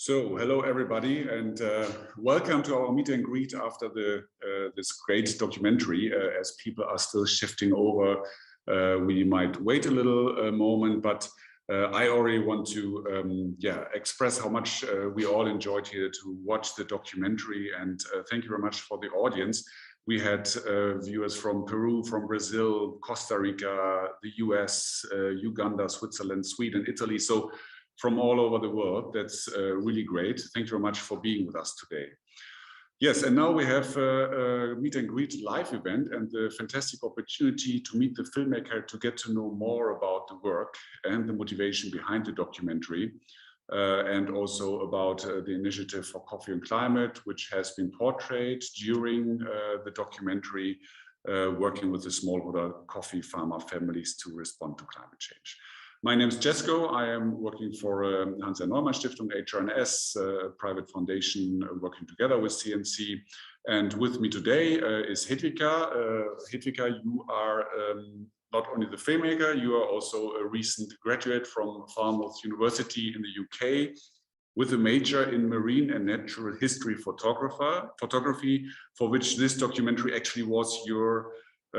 So, hello everybody, and welcome to our meet and greet after this great documentary. As people are still shifting over, we might wait a little moment, but I already want to express how much we all enjoyed here to watch the documentary, and thank you very much for the audience. We had viewers from Peru, from Brazil, Costa Rica, the US, Uganda, Switzerland, Sweden, Italy. So from all over the world. That's really great. Thank you very much for being with us today. Yes, and now we have a meet and greet live event and the fantastic opportunity to meet the filmmaker to get to know more about the work and the motivation behind the documentary, and also about the initiative for Coffee and Climate, which has been portrayed during the documentary, working with the smallholder coffee farmer families to respond to climate change. My name is Jesko. I am working for Hans-Neumann Stiftung, HRNS, a private foundation working together with CNC. And with me today is Hedvika. Hedvika, you are not only the filmmaker, you are also a recent graduate from Falmouth University in the UK with a major in marine and natural history photography, for which this documentary actually was your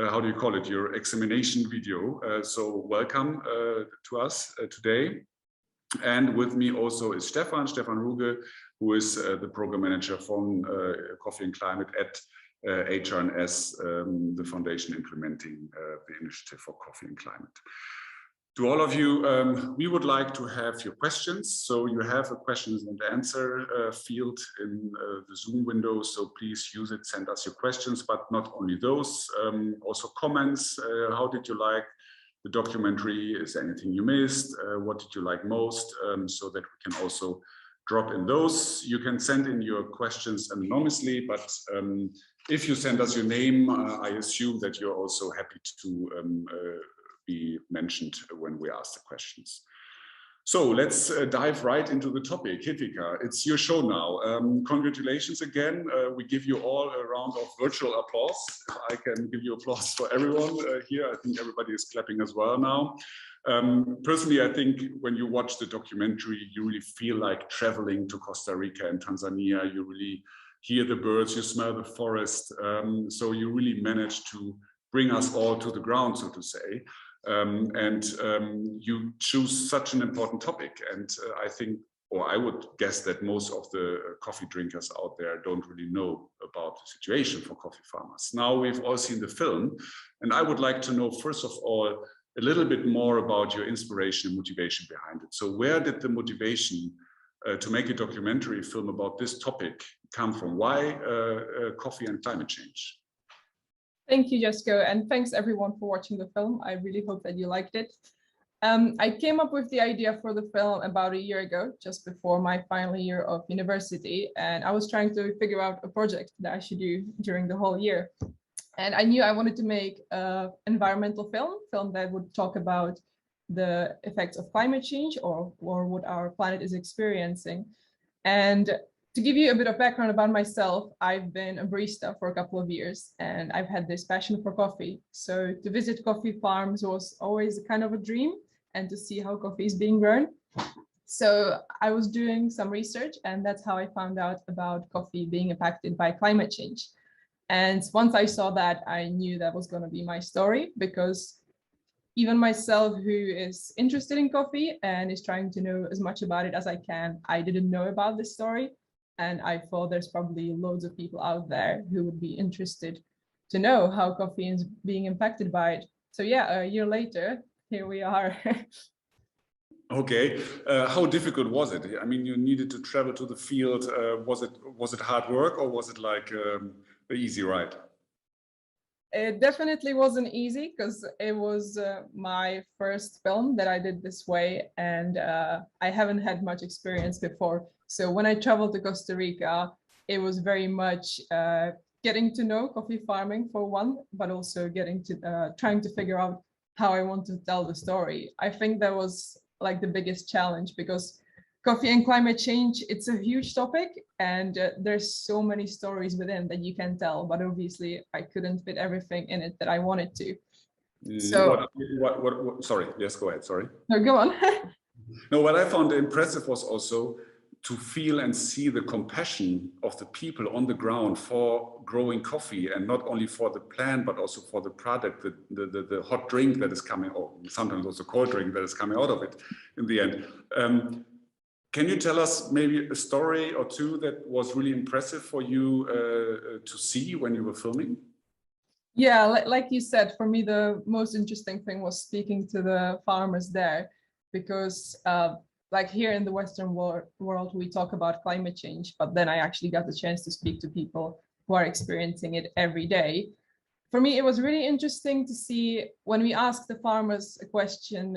how do you call it, your examination video. So welcome to us today. And with me also is Stefan Ruge, who is the program manager from Coffee and Climate at HRNS, the foundation implementing the initiative for Coffee and Climate. To all of you, we would like to have your questions. So you have a questions and answer field in the Zoom window. So please use it, send us your questions, but not only those, also comments. How did you like the documentary? Is there anything you missed? What did you like most? So that we can also drop in those. You can send in your questions anonymously, but if you send us your name, I assume that you're also happy to be mentioned when we ask the questions. So let's dive right into the topic. Hedvika, it's your show now. Congratulations again. We give you all a round of virtual applause. I can give you applause for everyone here. I think everybody is clapping as well now. Personally, I think when you watch the documentary, you really feel like traveling to Costa Rica and Tanzania. You really hear the birds, you smell the forest. So you really manage to bring us all to the ground, so to say. You choose such an important topic, and I think, or I would guess that most of the coffee drinkers out there don't really know about the situation for coffee farmers. Now we've all seen the film, and I would like to know, first of all, a little bit more about your inspiration and motivation behind it. So where did the motivation to make a documentary film about this topic come from? Why coffee and climate change? Thank you, Jesko, and thanks everyone for watching the film. I really hope that you liked it. I came up with the idea for the film about a year ago, just before my final year of university, and I was trying to figure out a project that I should do during the whole year. And I knew I wanted to make an environmental film that would talk about the effects of climate change or what our planet is experiencing. And to give you a bit of background about myself, I've been a barista for a couple of years and I've had this passion for coffee. So to visit coffee farms was always kind of a dream, and to see how coffee is being grown. So I was doing some research, and that's how I found out about coffee being impacted by climate change. And once I saw that, I knew that was going to be my story, because even myself, who is interested in coffee and is trying to know as much about it as I can, I didn't know about this story. And I thought there's probably loads of people out there who would be interested to know how coffee is being impacted by it. So yeah, a year later, here we are. Okay, how difficult was it? I mean, you needed to travel to the field. Was it hard work, or was it like an easy ride? It definitely wasn't easy, because it was my first film that I did this way, and I haven't had much experience before. So when I traveled to Costa Rica, it was very much getting to know coffee farming for one, but also getting to trying to figure out how I want to tell the story. I think that was like the biggest challenge, because coffee and climate change, it's a huge topic, and there's so many stories within that you can tell, but obviously I couldn't fit everything in it that I wanted to. So sorry, yes, go ahead, sorry. No, go on. No, what I found impressive was also to feel and see the compassion of the people on the ground for growing coffee, and not only for the plant, but also for the product, the hot drink that is coming, or sometimes also cold drink that is coming out of it in the end. Can you tell us maybe a story or two that was really impressive for you to see when you were filming? Yeah, like you said, for me, the most interesting thing was speaking to the farmers there, because like here in the Western world, we talk about climate change, but then I actually got the chance to speak to people who are experiencing it every day. For me, it was really interesting to see when we asked the farmers a question,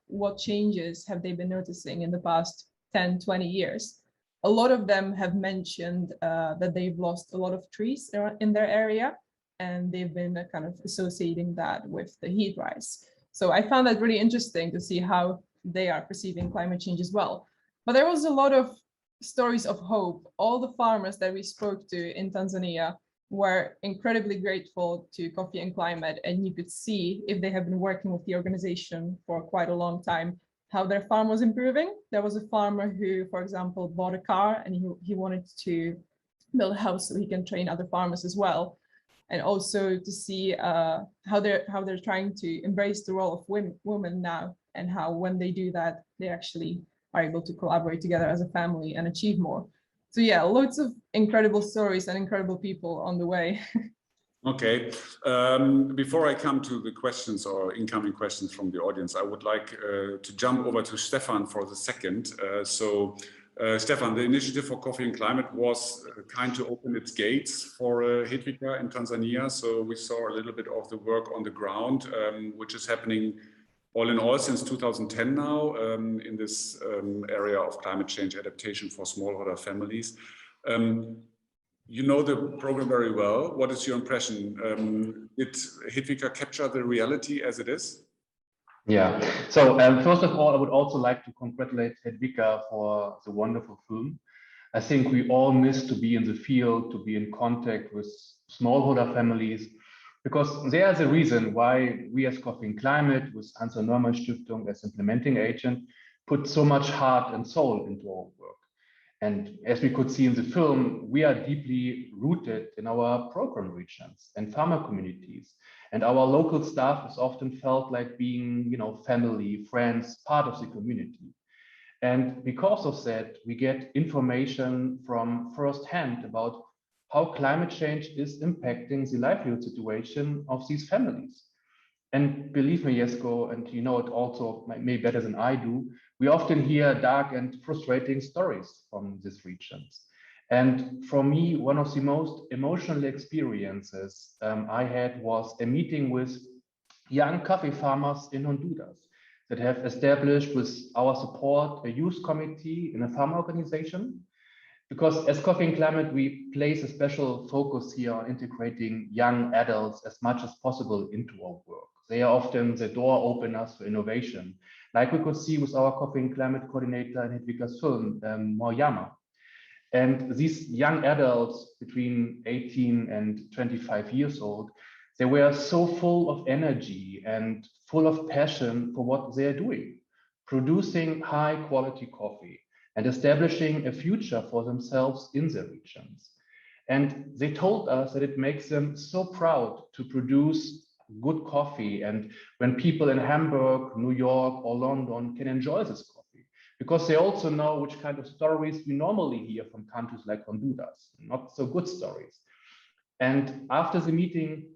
what changes have they been noticing in the past 10, 20 years? A lot of them have mentioned that they've lost a lot of trees in their area, and they've been kind of associating that with the heat rise. So I found that really interesting to see how they are perceiving climate change as well. But there was a lot of stories of hope. All the farmers that we spoke to in Tanzania were incredibly grateful to Coffee and Climate, and you could see, if they have been working with the organization for quite a long time, how their farm was improving. There was a farmer who, for example, bought a car, and he wanted to build a house so he can train other farmers as well. And also to see how they're trying to embrace the role of women now, and how when they do that, they actually are able to collaborate together as a family and achieve more. So yeah, loads of incredible stories and incredible people on the way. Okay, before I come to the questions or incoming questions from the audience, I would like to jump over to Stefan for the second. Stefan, the initiative for Coffee and Climate was kind to open its gates for Hedvika in Tanzania. So we saw a little bit of the work on the ground, which is happening all in all since 2010 now in this area of climate change adaptation for smallholder families. You know the program very well. What is your impression? Did Hedvika capture the reality as it is? Yeah, so first of all, I would also like to congratulate Hedvika for the wonderful film. I think we all miss to be in the field, to be in contact with smallholder families, because they are the reason why we as Coffee and Climate, with Hans Neumann Stiftung as implementing agent, put so much heart and soul into our work. And as we could see in the film, we are deeply rooted in our program regions and farmer communities. And our local staff is often felt like being, family, friends, part of the community. And because of that, we get information from firsthand about how climate change is impacting the livelihood situation of these families. And believe me, Jesko, and you know it also maybe better than I do, we often hear dark and frustrating stories from these regions. And for me, one of the most emotional experiences I had was a meeting with young coffee farmers in Honduras that have established, with our support, a youth committee in a farm organization. Because as Coffee and Climate, we place a special focus here on integrating young adults as much as possible into our work. They are often the door openers for innovation, like we could see with our Coffee and Climate coordinator in Hedvika's film, Moyama. And these young adults between 18 and 25 years old, they were so full of energy and full of passion for what they are doing, producing high quality coffee and establishing a future for themselves in their regions. And they told us that it makes them so proud to produce good coffee, and when people in Hamburg, New York, or London can enjoy this coffee, because they also know which kind of stories we normally hear from countries like Honduras, not so good stories. And after the meeting,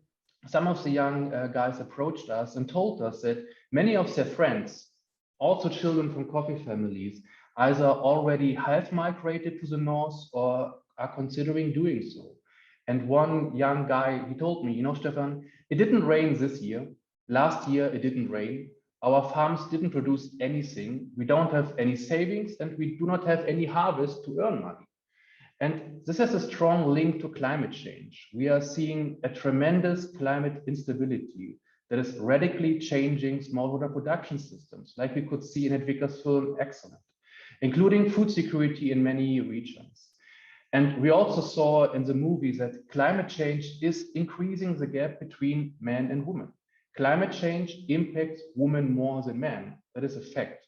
some of the young guys approached us and told us that many of their friends, also children from coffee families, either already have migrated to the north or are considering doing so. And one young guy, he told me, Stefan, it didn't rain this year. Last year, it didn't rain. Our farms didn't produce anything. We don't have any savings, and we do not have any harvest to earn money. And this has a strong link to climate change. We are seeing a tremendous climate instability that is radically changing smallholder production systems, like we could see in Hedvika's film, Excellent, including food security in many regions. And we also saw in the movie that climate change is increasing the gap between men and women. Climate change impacts women more than men. That is a fact.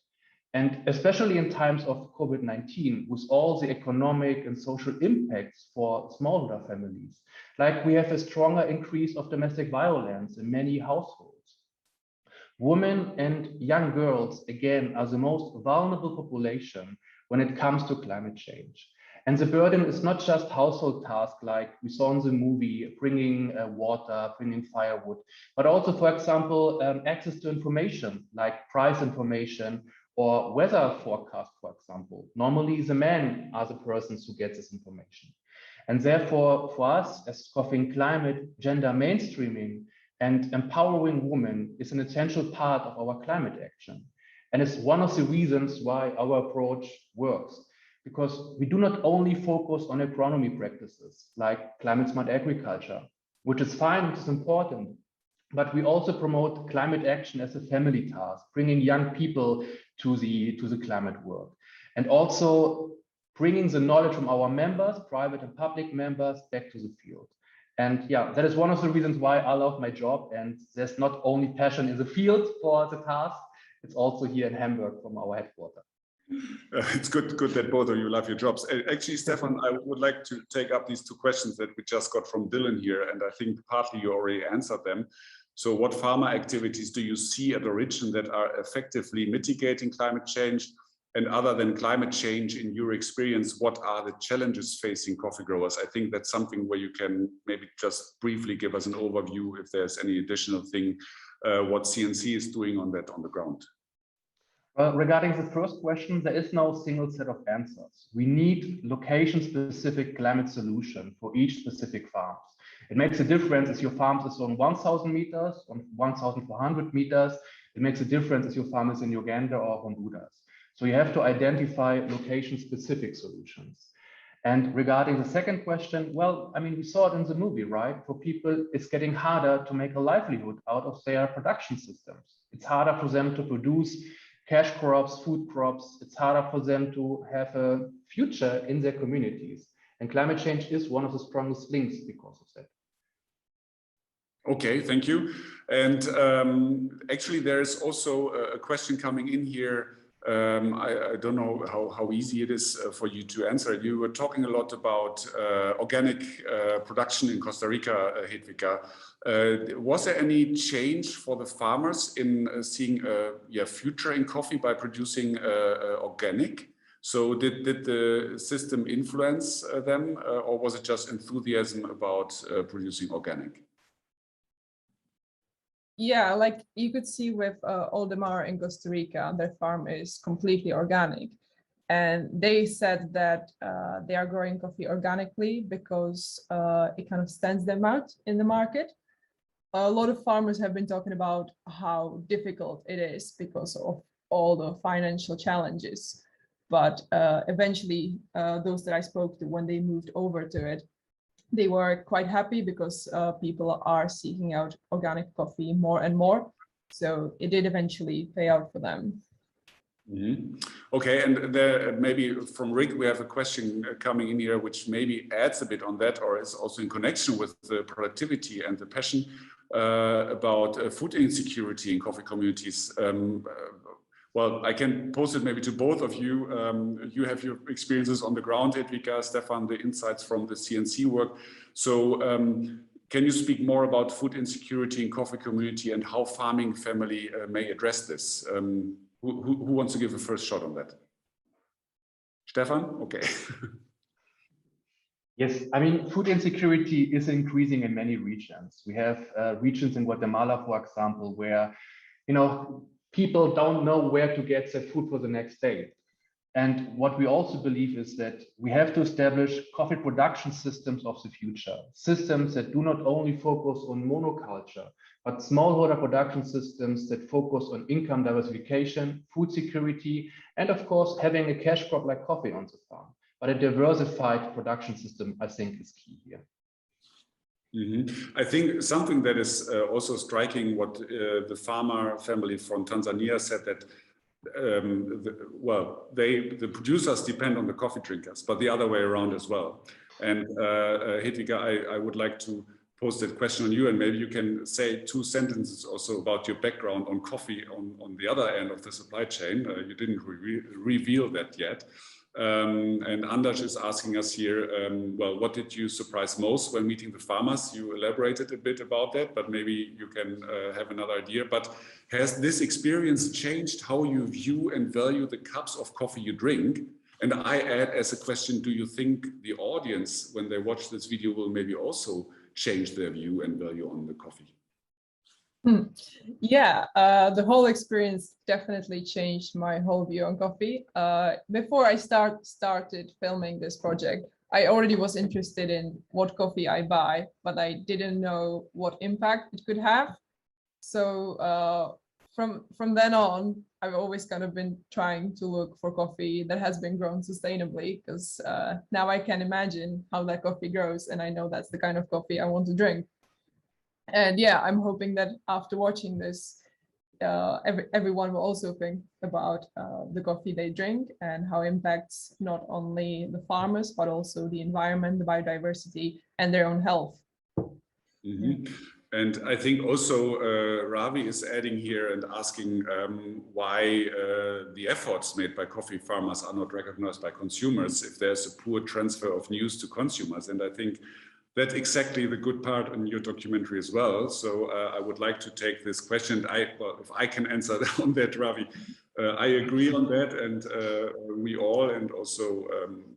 And especially in times of COVID-19, with all the economic and social impacts for smallholder families, like we have a stronger increase of domestic violence in many households. Women and young girls, again, are the most vulnerable population when it comes to climate change. And the burden is not just household tasks like we saw in the movie, bringing water, bringing firewood, but also, for example, access to information like price information or weather forecast, for example. Normally, the men are the persons who get this information. And therefore, for us as Coffee and Climate, gender mainstreaming and empowering women is an essential part of our climate action. And it's one of the reasons why our approach works, because we do not only focus on agronomy practices like climate smart agriculture, which is fine, which is important, but we also promote climate action as a family task, bringing young people to the climate work, and also bringing the knowledge from our members, private and public members, back to the field. And yeah, that is one of the reasons why I love my job. And there's not only passion in the field for the task, it's also here in Hamburg from our headquarters. It's good that both of you love your jobs. Actually, Stefan, I would like to take up these two questions that we just got from Dylan here, and I think partly you already answered them. So what farmer activities do you see at origin that are effectively mitigating climate change? And other than climate change, in your experience, what are the challenges facing coffee growers? I think that's something where you can maybe just briefly give us an overview if there's any additional thing, what CNC is doing on that on the ground. Well, regarding the first question, there is no single set of answers. We need location-specific climate solution for each specific farm. It makes a difference if your farm is on 1,000 meters, on 1,400 meters. It makes a difference if your farm is in Uganda or Honduras. So you have to identify location-specific solutions. And regarding the second question, well, I mean, we saw it in the movie, right? For people, it's getting harder to make a livelihood out of their production systems. It's harder for them to produce cash crops, food crops. It's harder for them to have a future in their communities. And climate change is one of the strongest links because of that. Okay, thank you. And actually, there's also a question coming in here. I don't know how easy it is for you to answer. You were talking a lot about organic production in Costa Rica, Hedvika. Was there any change for the farmers in seeing a future in coffee by producing organic? So did the system influence them, or was it just enthusiasm about producing organic? Yeah, like you could see with Oldemar in Costa Rica, their farm is completely organic. And they said that they are growing coffee organically because it kind of stands them out in the market. A lot of farmers have been talking about how difficult it is because of all the financial challenges. But eventually, those that I spoke to when they moved over to it, they were quite happy because people are seeking out organic coffee more and more. So it did eventually pay out for them. Mm-hmm. Okay, and there maybe from Rick, we have a question coming in here, which maybe adds a bit on that, or is also in connection with the productivity and the passion about food insecurity in coffee communities. Well, I can pose it maybe to both of you. You have your experiences on the ground, Hedvika, Stefan, the insights from the CNC work. So can you speak more about food insecurity in coffee community and how farming family may address this? Who wants to give a first shot on that? Stefan? Okay. Yes, I mean, food insecurity is increasing in many regions. We have regions in Guatemala, for example, where, you know, people don't know where to get their food for the next day. And what we also believe is that we have to establish coffee production systems of the future, systems that do not only focus on monoculture, but smallholder production systems that focus on income diversification, food security, and of course, having a cash crop like coffee on the farm. But a diversified production system, I think, is key here. Mm-hmm. I think something that is also striking what the farmer family from Tanzania said, that the producers depend on the coffee drinkers, but the other way around as well. And Hedvika, I would like to pose that question on you, and maybe you can say 2 sentences also about your background on coffee on the other end of the supply chain. You didn't reveal that yet. And Anders is asking us here, well, what did you surprise most when meeting the farmers? You elaborated a bit about that, but maybe you can have another idea. But has this experience changed how you view and value the cups of coffee you drink? And I add as a question, do you think the audience, when they watch this video, will maybe also change their view and value on the coffee? Yeah, the whole experience definitely changed my whole view on coffee. Before I started filming this project, I already was interested in what coffee I buy, but I didn't know what impact it could have. So from then on, I've always kind of been trying to look for coffee that has been grown sustainably, because now I can imagine how that coffee grows, and I know that's the kind of coffee I want to drink. And yeah, I'm hoping that after watching this, everyone will also think about the coffee they drink and how it impacts not only the farmers, but also the environment, the biodiversity, and their own health. Mm-hmm. And I think also Ravi is adding here and asking why the efforts made by coffee farmers are not recognized by consumers if there's a poor transfer of news to consumers. And I think that's exactly the good part in your documentary as well. So I would like to take this question. Well, if I can answer on that, Ravi, I agree on that. And we all, and also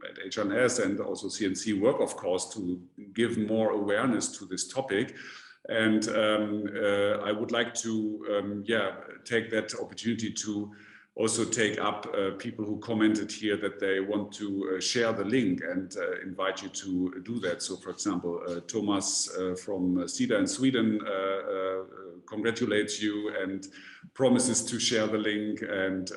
at HNS and also CNC work, of course, to give more awareness to this topic. And I would like to, take that opportunity to also take up people who commented here that they want to share the link and invite you to do that. So, for example, Thomas from Sida in Sweden congratulates you and promises to share the link. And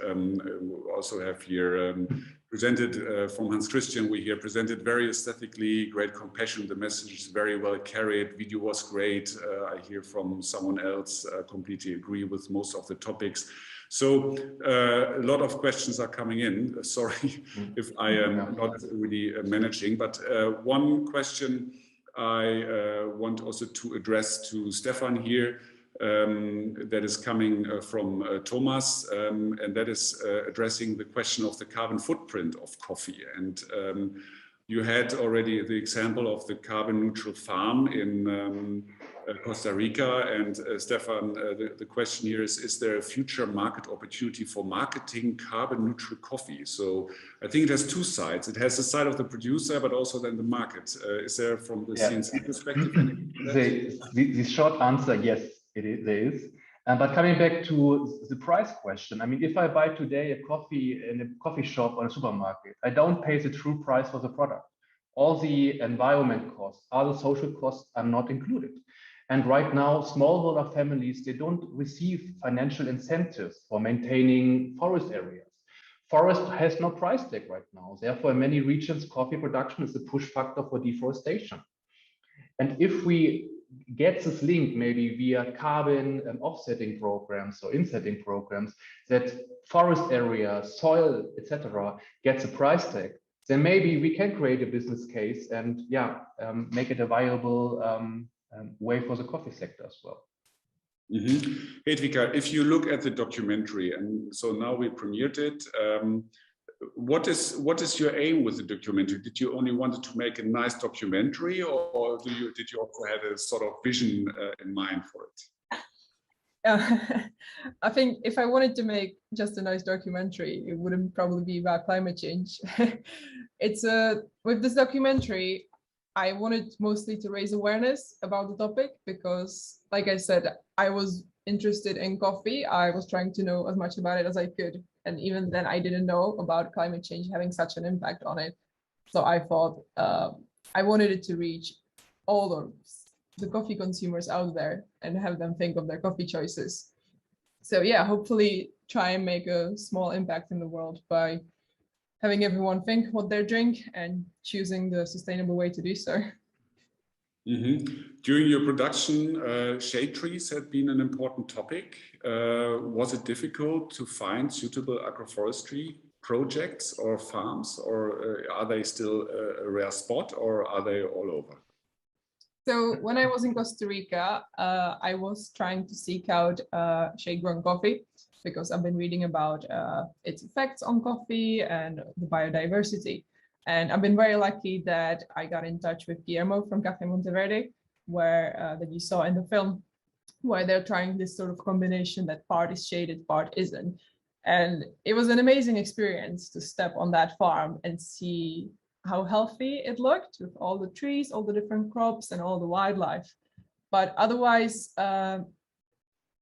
we also have here presented from Hans Christian, we here presented very aesthetically, great compassion. The message is very well carried. Video was great. I hear from someone else, completely agree with most of the topics. So a lot of questions are coming in. Sorry if I am not really managing, but one question I want also to address to Stefan here that is coming from Thomas, and that is addressing the question of the carbon footprint of coffee. And you had already the example of the carbon neutral farm in Costa Rica. And Stefan, the question here is there a future market opportunity for marketing carbon neutral coffee? So I think it has 2 sides. It has the side of the producer, but also then the market. Is there, from the CNC perspective, the short answer, yes, there is. But coming back to the price question, I mean, if I buy today a coffee in a coffee shop or a supermarket, I don't pay the true price for the product. All the environment costs, all the social costs are not included. And right now, smallholder families, they don't receive financial incentives for maintaining forest areas. Forest has no price tag right now. Therefore, in many regions, coffee production is a push factor for deforestation. And if we get this link maybe via carbon offsetting programs or insetting programs, that forest area, soil, etc., gets a price tag, then maybe we can create a business case and make it a viable way for the coffee sector as well. Mm-hmm. Hedvika, if you look at the documentary, and so now we premiered it, what is your aim with the documentary? Did you only wanted to make a nice documentary, or did you also have a sort of vision in mind for it? I think if I wanted to make just a nice documentary, it wouldn't probably be about climate change. With this documentary, I wanted mostly to raise awareness about the topic because, like I said, I was interested in coffee. I was trying to know as much about it as I could. And even then, I didn't know about climate change having such an impact on it. So I thought I wanted it to reach all of the coffee consumers out there and have them think of their coffee choices. So yeah, hopefully try and make a small impact in the world by having everyone think what they drink and choosing the sustainable way to do so. Mm-hmm. During your production, shade trees had been an important topic. Was it difficult to find suitable agroforestry projects or farms, or are they still a rare spot, or are they all over? So when I was in Costa Rica, I was trying to seek out shade-grown coffee because I've been reading about its effects on coffee and the biodiversity. And I've been very lucky that I got in touch with Guillermo from Café Monteverde, where that you saw in the film, where they're trying this sort of combination that part is shaded, part isn't. And it was an amazing experience to step on that farm and see how healthy it looked with all the trees, all the different crops and all the wildlife. But otherwise, that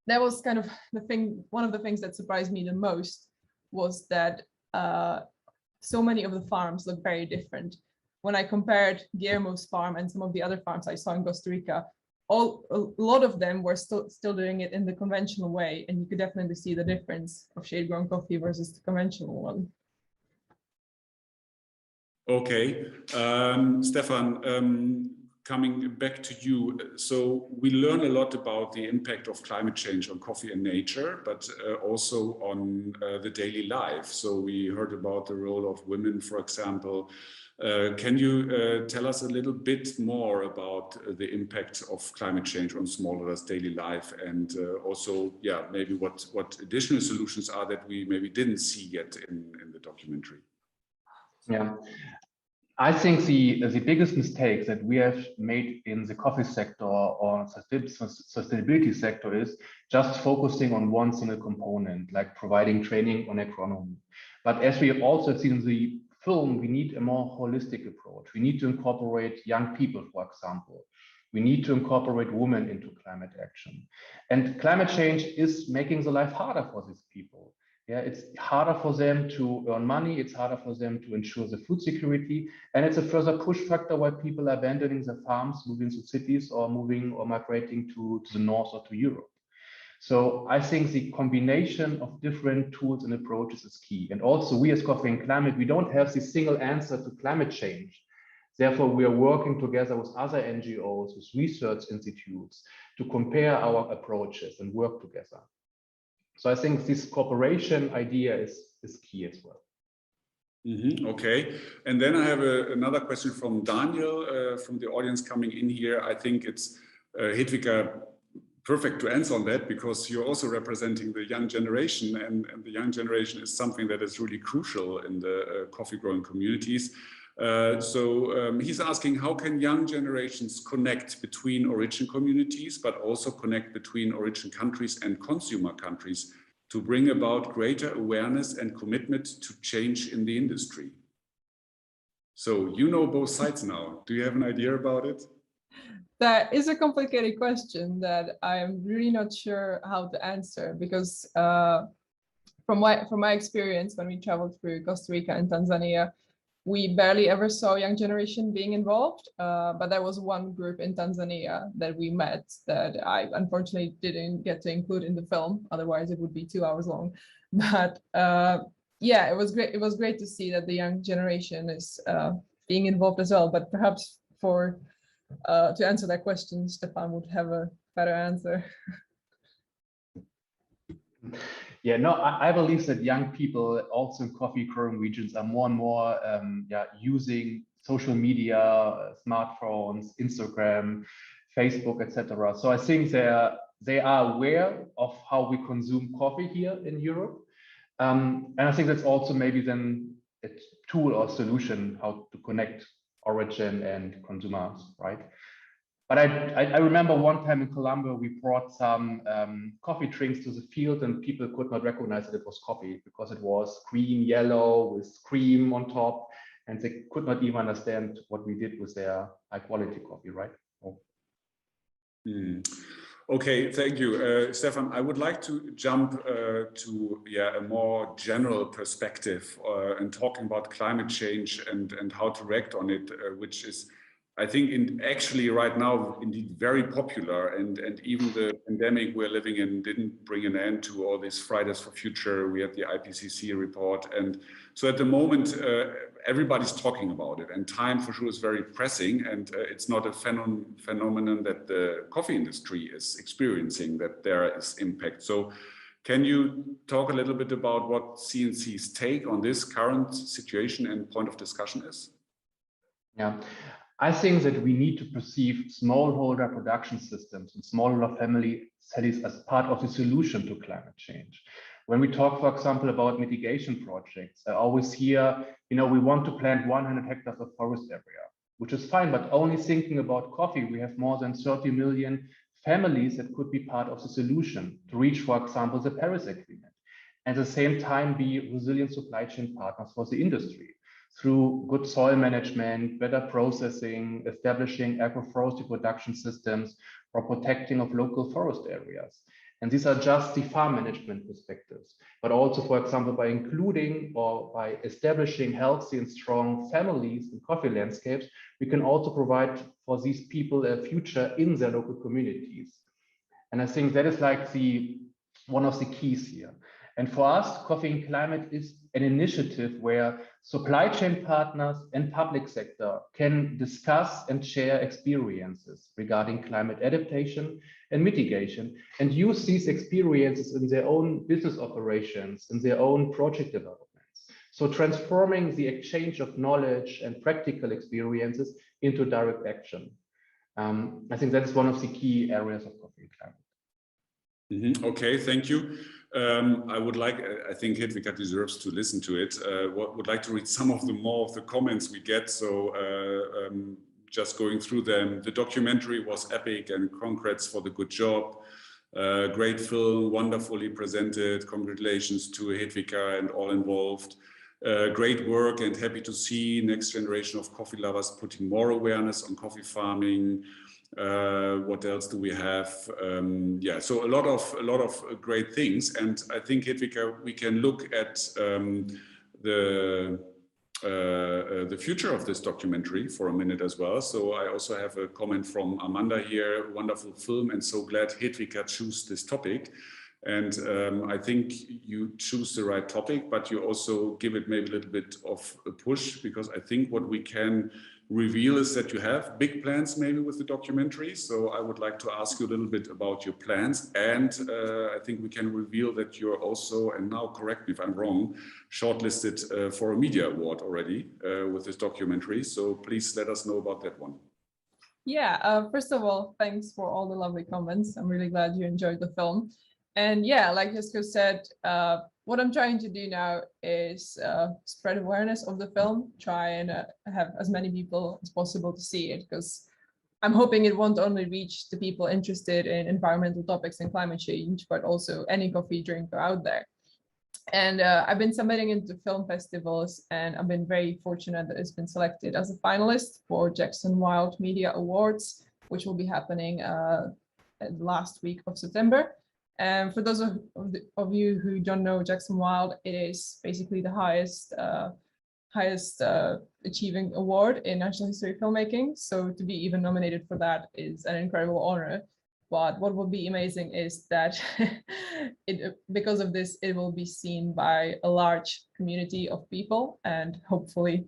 was kind of the thing, one of the things that surprised me the most was that so many of the farms look very different. When I compared Guillermo's farm and some of the other farms I saw in Costa Rica, a lot of them were still doing it in the conventional way, and you could definitely see the difference of shade-grown coffee versus the conventional one. Okay, Stefan, coming back to you. So we learn a lot about the impact of climate change on coffee and nature, but also on the daily life. So we heard about the role of women, for example. Can you tell us a little bit more about the impact of climate change on smallholders' daily life, and also, yeah, maybe what additional solutions are that we maybe didn't see yet in the documentary? Yeah, I think the biggest mistake that we have made in the coffee sector or sustainability sector is just focusing on one single component, like providing training on agronomy. But as we have also seen in the film, we need a more holistic approach. We need to incorporate young people, for example. We need to incorporate women into climate action. And climate change is making the life harder for these people. Yeah, it's harder for them to earn money, it's harder for them to ensure the food security, and it's a further push factor why people are abandoning their farms, moving to cities or moving or migrating to the north or to Europe. So I think the combination of different tools and approaches is key. And also we as Coffee and Climate, we don't have the single answer to climate change. Therefore, we are working together with other NGOs, with research institutes to compare our approaches and work together. So I think this cooperation idea is key as well. Mm-hmm. Okay, and then I have another question from Daniel from the audience coming in here. I think it's Hedvika, perfect to answer on that, because you're also representing the young generation, and the young generation is something that is really crucial in the coffee growing communities. So he's asking, how can young generations connect between origin communities, but also connect between origin countries and consumer countries to bring about greater awareness and commitment to change in the industry? So you know both sides now. Do you have an idea about it? That is a complicated question that I'm really not sure how to answer, because from my experience, when we traveled through Costa Rica and Tanzania, we barely ever saw young generation being involved, but there was one group in Tanzania that we met that I unfortunately didn't get to include in the film, otherwise it would be 2 hours long. But yeah, it was great. It was great to see that the young generation is being involved as well. But perhaps for to answer that question, Stefan would have a better answer. Yeah, no, I believe that young people also in coffee growing regions are more and more using social media, smartphones, Instagram, Facebook, etc. So I think they are aware of how we consume coffee here in Europe. And I think that's also maybe then a tool or solution how to connect origin and consumers, right? But I remember one time in Colombia, we brought some coffee drinks to the field and people could not recognize that it was coffee because it was green, yellow with cream on top. And they could not even understand what we did with their high quality coffee, right? Oh. Okay, thank you. Stefan, I would like to jump to a more general perspective and talking about climate change and how to react on it, which is, I think, actually right now indeed very popular, and even the pandemic we're living in didn't bring an end to all these Fridays for Future. We had the IPCC report, and so at the moment everybody's talking about it, and time for sure is very pressing, and it's not a phenomenon that the coffee industry is experiencing, that there is impact. So can you talk a little bit about what CNC's take on this current situation and point of discussion is? Yeah. I think that we need to perceive smallholder production systems and smallholder family cities as part of the solution to climate change. When we talk, for example, about mitigation projects, I always hear, we want to plant 100 hectares of forest area, which is fine, but only thinking about coffee, we have more than 30 million families that could be part of the solution to reach, for example, the Paris Agreement. At the same time, be resilient supply chain partners for the industry through good soil management, better processing, establishing agroforestry production systems, or protecting of local forest areas. And these are just the farm management perspectives, but also, for example, by including or by establishing healthy and strong families in coffee landscapes, we can also provide for these people a future in their local communities. And I think that is like one of the keys here. And for us, Coffee and Climate is an initiative where supply chain partners and public sector can discuss and share experiences regarding climate adaptation and mitigation, and use these experiences in their own business operations, in their own project developments. So transforming the exchange of knowledge and practical experiences into direct action. I think that's one of the key areas of Coffee and Climate. Okay, thank you. I think Hedvika deserves to listen to it. Would like to read some of the comments we get. So just going through them. The documentary was epic and congrats for the good job. Great film, wonderfully presented. Congratulations to Hedvika and all involved. Great work and happy to see next generation of coffee lovers putting more awareness on coffee farming. What else do we have? Yeah, so a lot of great things, and I think, Hedvika, we can look at the future of this documentary for a minute as well. So I also have a comment from Amanda here. Wonderful film, and so glad Hedvika chose this topic. And I think you choose the right topic, but you also give it maybe a little bit of a push, because I think what we can reveal is that you have big plans maybe with the documentary. So I would like to ask you a little bit about your plans. And I think we can reveal that you're also, and now correct me if I'm wrong, shortlisted for a media award already with this documentary. So please let us know about that one. Yeah, first of all, thanks for all the lovely comments. I'm really glad you enjoyed the film. And yeah, like Jesco said, what I'm trying to do now is spread awareness of the film, try and have as many people as possible to see it, because I'm hoping it won't only reach the people interested in environmental topics and climate change, but also any coffee drinker out there. And I've been submitting into film festivals, and I've been very fortunate that it's been selected as a finalist for Jackson Wild Media Awards, which will be happening the last week of September. And for those of you who don't know Jackson Wild, it is basically the highest achieving award in national history filmmaking. So to be even nominated for that is an incredible honor. But what will be amazing is that because of this, it will be seen by a large community of people, and hopefully,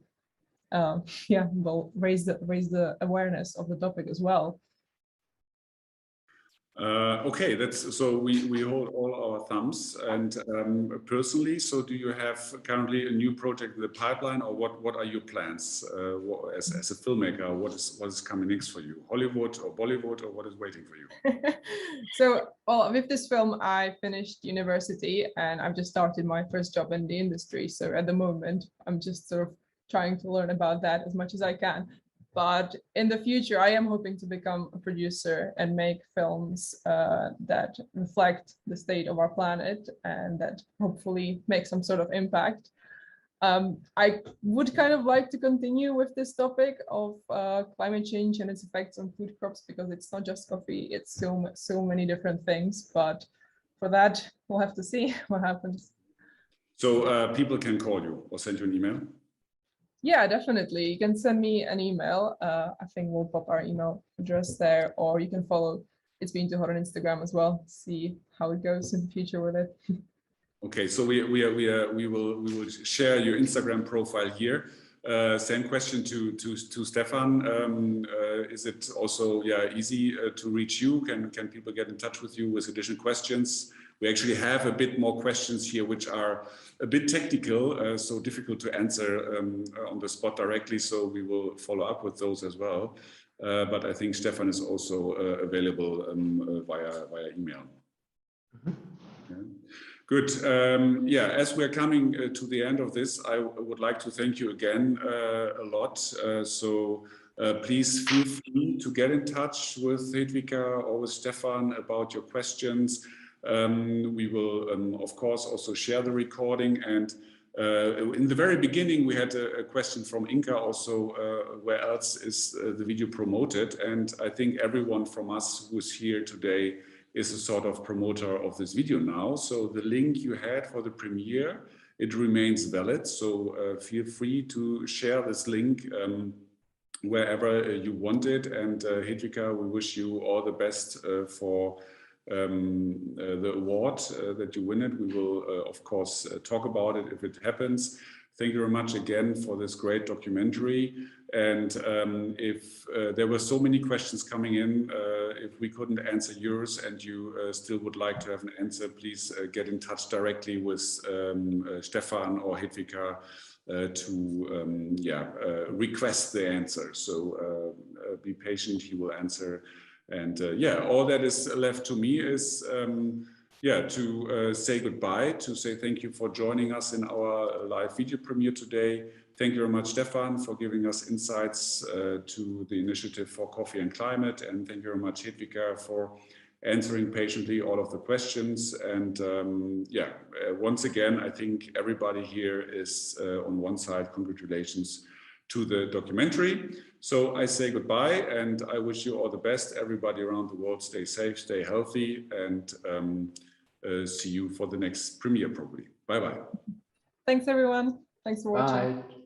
will raise the awareness of the topic as well. Okay, that's so we hold all our thumbs. And personally, so do you have currently a new project in the pipeline, or what are your plans as a filmmaker? What is coming next for you? Hollywood or Bollywood, or what is waiting for you? So, well, with this film, I finished university and I've just started my first job in the industry. So at the moment, I'm just sort of trying to learn about that as much as I can. But in the future, I am hoping to become a producer and make films that reflect the state of our planet and that hopefully make some sort of impact. I would kind of like to continue with this topic of climate change and its effects on food crops, because it's not just coffee, it's so many different things. But for that, we'll have to see what happens. So people can call you or send you an email? Yeah, definitely. You can send me an email. I think we'll pop our email address there, or you can follow It's Been Too Hot on Instagram as well. See how it goes in the future with it. Okay, so we will share your Instagram profile here. Same question to Stefan. Is it also easy to reach you? Can people get in touch with you with additional questions? we actually have a bit more questions here, which are a bit technical, so difficult to answer on the spot directly. So we will follow up with those as well. But I think Stefan is also available via email. Yeah. Good. Yeah, as we're coming to the end of this, I would like to thank you again a lot. Please feel free to get in touch with Hedvika or with Stefan about your questions. We will, of course, also share the recording. And in the very beginning, we had a question from Inka also, where else is the video promoted? And I think everyone from us who's here today is a sort of promoter of this video now. So the link you had for the premiere, it remains valid. So feel free to share this link wherever you want it. And Hedvika, we wish you all the best for the award that you win it. We will, of course, talk about it if it happens. Thank you very much again for this great documentary. And if there were so many questions coming in, if we couldn't answer yours and you still would like to have an answer, please get in touch directly with Stefan or Hedvika to request the answer. So be patient, he will answer. And all that is left to me is to say goodbye, to say thank you for joining us in our live video premiere today. Thank you very much, Stefan, for giving us insights to the initiative for Coffee and Climate. And thank you very much, Hedvika, for answering patiently all of the questions. And once again, I think everybody here is on one side, congratulations to the documentary. So I say goodbye and I wish you all the best. Everybody around the world, stay safe, stay healthy, and see you for the next premiere probably. Bye-bye. Thanks everyone. Thanks for watching. Bye.